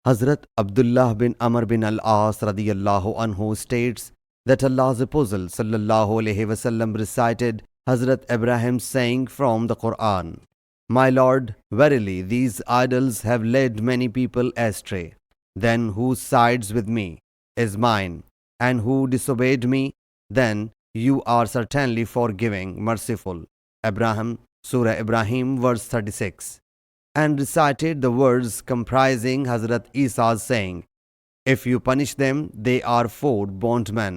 Hazrat Abdullah bin Amr bin al-As radiyallahu anhu states that Allah's Apostle sallallahu alaihi wasallam recited Hazrat Ibrahim's saying from the Quran, "My Lord, verily these idols have led many people astray. Then who sides with me is mine, and who disobeyed me, then you are certainly forgiving, merciful." Abraham, Surah Ibrahim, verse 36. And recited the words comprising Hazrat Isa's saying, "If you punish them, they are four bondmen,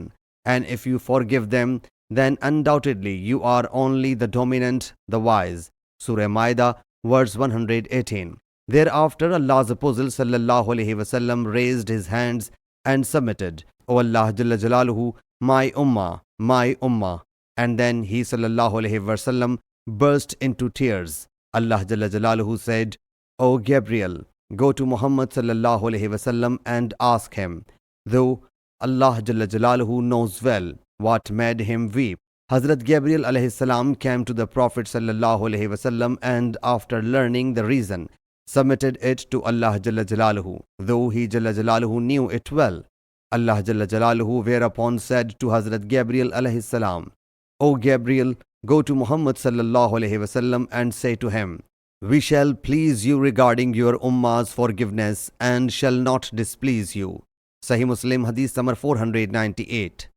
and if you forgive them, then undoubtedly you are only the dominant, the wise." Surah Maida, verse 118. Thereafter, Allah's Apostle sallallahu alaihi wasallam raised his hands and submitted, "O Allah Jalla Jalaluhu, my ummah." And then he sallallahu alaihi wasallam burst into tears. Allah Jalla Jalaluhu said, "O Gabriel, go to Muhammad sallallahu alaihi wasallam and ask him," though Allah Jalla Jalaluhu knows well what made him weep. Hazrat Gabriel alayhi salam came to the Prophet sallallahu alaihi wasallam and after learning the reason, submitted it to Allah Jalla Jalaluhu, though he Jalla Jalaluhu knew it well. Allah Jalla Jalaluhu whereupon said to Hazrat Gabriel alayhi salam, "O Gabriel, go to Muhammad sallallahu alaihi wasallam and say to him, we shall please you regarding your ummah's forgiveness and shall not displease you." Sahih Muslim Hadees number 498.